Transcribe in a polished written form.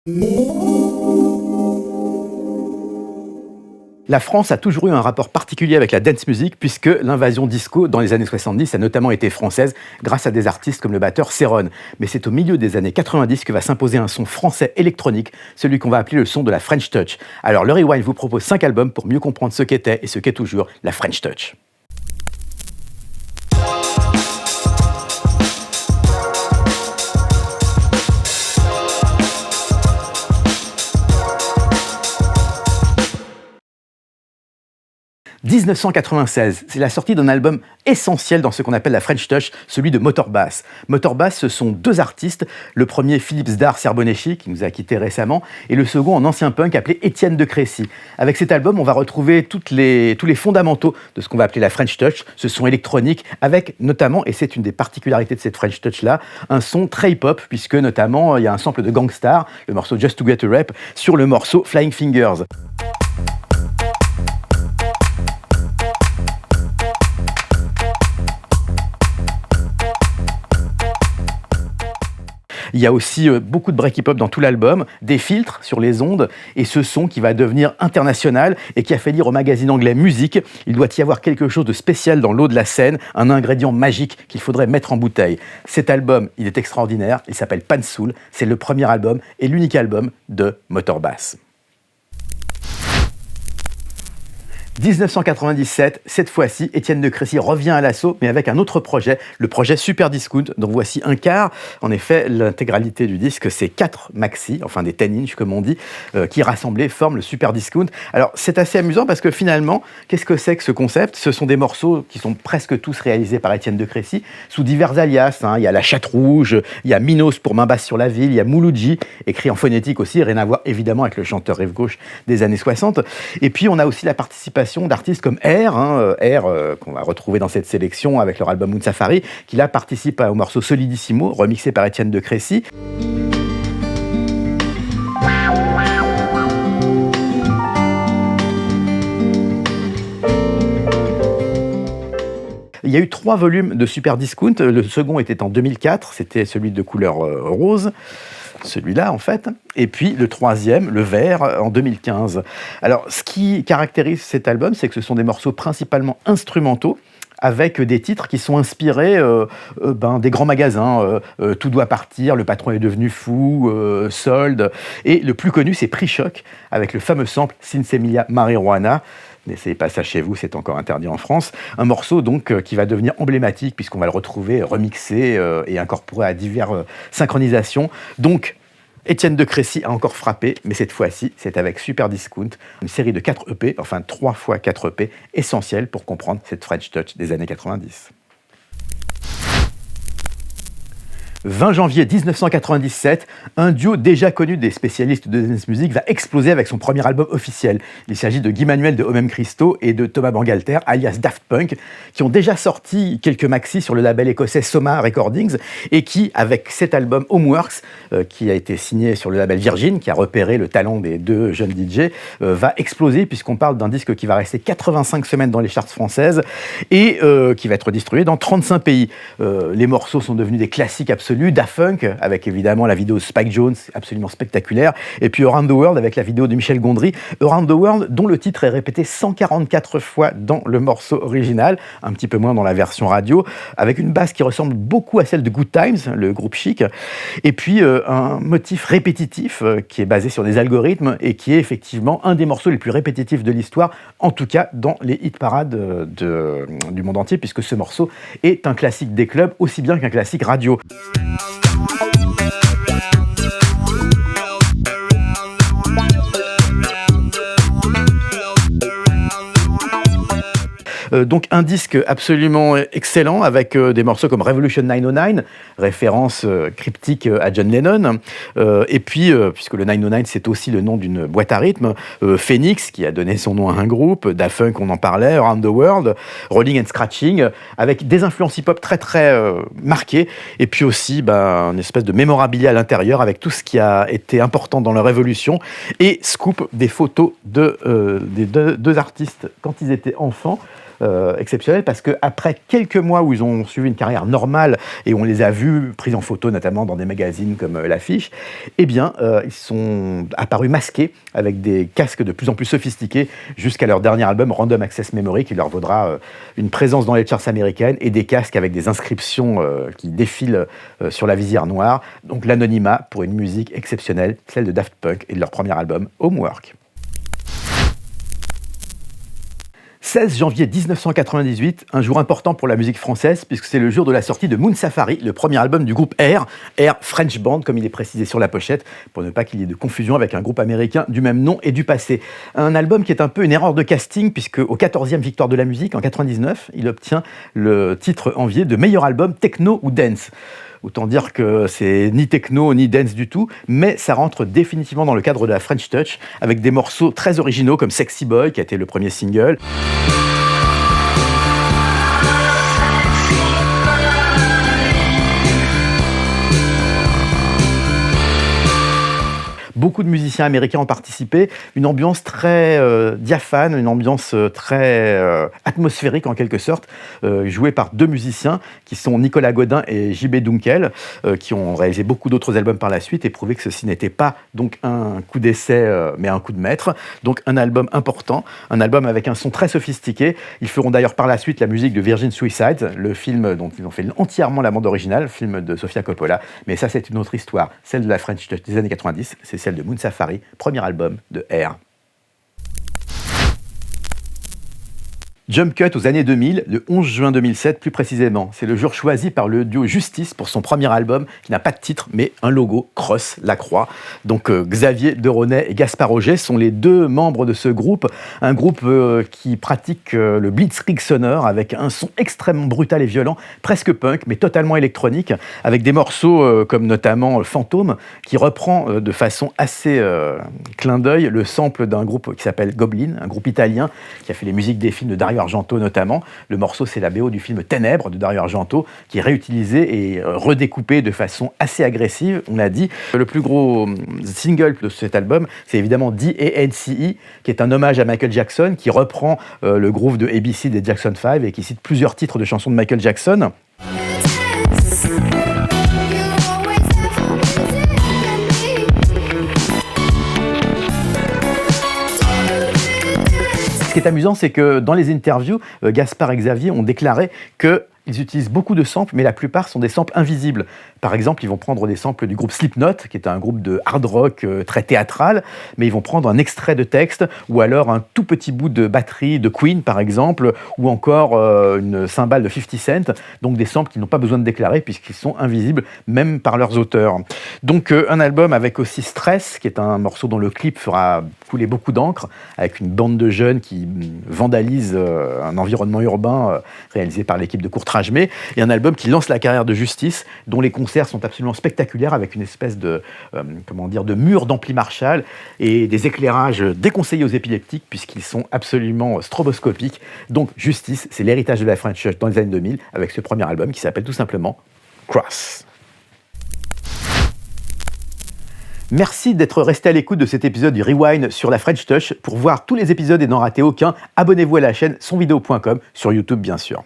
La France a toujours eu un rapport particulier avec la dance music puisque l'invasion disco dans les années 70 a notamment été française grâce à des artistes comme le batteur Céron. Mais c'est au milieu des années 90 que va s'imposer un son français électronique, celui qu'on va appeler le son de la French Touch. Alors le Rewind vous propose 5 albums pour mieux comprendre ce qu'était et ce qu'est toujours la French Touch. « 1996, c'est la sortie d'un album essentiel dans ce qu'on appelle la French Touch, celui de Motorbass. Motorbass, ce sont deux artistes, le premier Philippe Zdar Serbonecki, qui nous a quittés récemment, et le second un ancien punk appelé Étienne de Crécy. Avec cet album, on va retrouver tous les fondamentaux de ce qu'on va appeler la French Touch, ce son électronique, avec notamment, et c'est une des particularités de cette French Touch-là, un son très hip-hop, puisque notamment, il y a un sample de Gang Starr, le morceau Just to Get a Rap, sur le morceau Flying Fingers. Il y a aussi beaucoup de break hip-hop dans tout l'album, des filtres sur les ondes, et ce son qui va devenir international et qui a fait dire au magazine anglais Music, il doit y avoir quelque chose de spécial dans l'eau de la scène, un ingrédient magique qu'il faudrait mettre en bouteille. Cet album, il est extraordinaire, il s'appelle Pansoul, c'est le premier album et l'unique album de Motorbass. 1997, cette fois-ci, Étienne de Crécy revient à l'assaut, mais avec un autre projet, le projet Super Discount, dont voici un quart. En effet, l'intégralité du disque, c'est 4 maxi, enfin des 10 inch comme on dit, qui rassemblés forment le Super Discount. Alors c'est assez amusant parce que finalement, qu'est-ce que c'est que ce concept ? Ce sont des morceaux qui sont presque tous réalisés par Étienne de Crécy, sous divers alias. Il y a La Chatte Rouge, il y a Minos pour Main basse sur la ville, il y a Mouloudji, écrit en phonétique aussi, rien à voir évidemment avec le chanteur Rive Gauche des années 60. Et puis on a aussi la participation d'artistes comme R, qu'on va retrouver dans cette sélection avec leur album Moon Safari, qui là participe au morceau Solidissimo, remixé par Étienne de Crécy. Il y a eu 3 volumes de Super Discount, le second était en 2004, c'était celui de couleur rose, celui-là en fait, et puis le troisième, le vert, en 2015. Alors ce qui caractérise cet album, c'est que ce sont des morceaux principalement instrumentaux, avec des titres qui sont inspirés des grands magasins, Tout doit partir, Le patron est devenu fou, Solde, et le plus connu c'est Prix Choc, avec le fameux sample Sinsemilia Marijuana. N'essayez pas ça chez vous, c'est encore interdit en France. Un morceau donc qui va devenir emblématique puisqu'on va le retrouver remixé et incorporé à diverses synchronisations. Donc, Étienne de Crécy a encore frappé, mais cette fois-ci, c'est avec Super Discount, une série de 4 EP, enfin 3 fois 4 EP, essentiels pour comprendre cette French Touch des années 90. 20 janvier 1997, un duo déjà connu des spécialistes de dance music va exploser avec son premier album officiel. Il s'agit de Guy Manuel de Homem Christo et de Thomas Bangalter, alias Daft Punk, qui ont déjà sorti quelques maxis sur le label écossais Soma Recordings et qui, avec cet album Homeworks, qui a été signé sur le label Virgin, qui a repéré le talent des deux jeunes DJ, va exploser puisqu'on parle d'un disque qui va rester 85 semaines dans les charts françaises et qui va être distribué dans 35 pays. Les morceaux sont devenus des classiques absolus. Daft Punk, avec évidemment la vidéo de Spike Jones, absolument spectaculaire, et puis Around the World avec la vidéo de Michel Gondry, Around the World, dont le titre est répété 144 fois dans le morceau original, un petit peu moins dans la version radio, avec une basse qui ressemble beaucoup à celle de Good Times, le groupe Chic, et puis un motif répétitif qui est basé sur des algorithmes et qui est effectivement un des morceaux les plus répétitifs de l'histoire, en tout cas dans les hit parades du monde entier, puisque ce morceau est un classique des clubs aussi bien qu'un classique radio. Donc un disque absolument excellent avec des morceaux comme Revolution 909, référence cryptique à John Lennon, et puis puisque le 909 c'est aussi le nom d'une boîte à rythme, Phoenix qui a donné son nom à un groupe, Daft Punk on en parlait, Around the World, Rolling and Scratching, avec des influences hip-hop très très marquées, et puis aussi une espèce de mémorabilia à l'intérieur avec tout ce qui a été important dans leur évolution, et scoop des photos des deux artistes quand ils étaient enfants. exceptionnel parce qu'après quelques mois où ils ont suivi une carrière normale et où on les a vus pris en photo notamment dans des magazines comme L'Affiche, eh bien ils sont apparus masqués avec des casques de plus en plus sophistiqués jusqu'à leur dernier album Random Access Memory qui leur vaudra une présence dans les charts américaines et des casques avec des inscriptions qui défilent sur la visière noire. Donc l'anonymat pour une musique exceptionnelle, celle de Daft Punk et de leur premier album Homework. 16 janvier 1998, un jour important pour la musique française, puisque c'est le jour de la sortie de Moon Safari, le premier album du groupe Air French Band, comme il est précisé sur la pochette, pour ne pas qu'il y ait de confusion avec un groupe américain du même nom et du passé. Un album qui est un peu une erreur de casting, puisque au 14e Victoire de la musique, en 99, il obtient le titre envié de meilleur album techno ou dance. Autant dire que c'est ni techno ni dance du tout, mais ça rentre définitivement dans le cadre de la French Touch, avec des morceaux très originaux comme Sexy Boy, qui a été le premier single. Beaucoup de musiciens américains ont participé, une ambiance très diaphane, une ambiance très atmosphérique en quelque sorte, jouée par deux musiciens qui sont Nicolas Godin et JB Dunkel, qui ont réalisé beaucoup d'autres albums par la suite et prouvé que ceci n'était pas donc un coup d'essai mais un coup de maître. Donc un album important, un album avec un son très sophistiqué. Ils feront d'ailleurs par la suite la musique de Virgin Suicides, le film dont ils ont fait entièrement la bande originale, le film de Sofia Coppola. Mais ça c'est une autre histoire, celle de la French Touch des années 90, c'est celle de Moon Safari, premier album de Air. Jump Cut aux années 2000, le 11 juin 2007 plus précisément. C'est le jour choisi par le duo Justice pour son premier album qui n'a pas de titre mais un logo, Cross, la croix. Donc Xavier Deronay et Gaspard Auger sont les deux membres de ce groupe. Un groupe qui pratique le blitzkrieg sonore avec un son extrêmement brutal et violent, presque punk mais totalement électronique, avec des morceaux comme notamment Fantôme qui reprend de façon assez clin d'œil le sample d'un groupe qui s'appelle Goblin, un groupe italien qui a fait les musiques des films de Dario Argento notamment. Le morceau, c'est la BO du film Ténèbres de Dario Argento, qui est réutilisé et redécoupé de façon assez agressive, on l'a dit. Le plus gros single de cet album, c'est évidemment D.A.N.C.E., qui est un hommage à Michael Jackson, qui reprend le groove de ABC des Jackson 5 et qui cite plusieurs titres de chansons de Michael Jackson. Ce qui est amusant, c'est que dans les interviews, Gaspard et Xavier ont déclaré qu'ils utilisent beaucoup de samples, mais la plupart sont des samples invisibles. Par exemple, ils vont prendre des samples du groupe Slipknot, qui est un groupe de hard rock très théâtral, mais ils vont prendre un extrait de texte, ou alors un tout petit bout de batterie de Queen, par exemple, ou encore une cymbale de 50 Cent, donc des samples qu'ils n'ont pas besoin de déclarer, puisqu'ils sont invisibles, même par leurs auteurs. Donc un album avec aussi Stress, qui est un morceau dont le clip fera couler beaucoup d'encre, avec une bande de jeunes qui vandalisent un environnement urbain réalisé par l'équipe de Courtrage May, et un album qui lance la carrière de Justice, dont les concerts sont absolument spectaculaires, avec une espèce de, de mur d'ampli Marshall et des éclairages déconseillés aux épileptiques, puisqu'ils sont absolument stroboscopiques. Donc Justice, c'est l'héritage de la French Touch dans les années 2000, avec ce premier album qui s'appelle tout simplement Cross. Merci d'être resté à l'écoute de cet épisode du Rewind sur la French Touch. Pour voir tous les épisodes et n'en rater aucun, abonnez-vous à la chaîne sonvideo.com, sur YouTube bien sûr.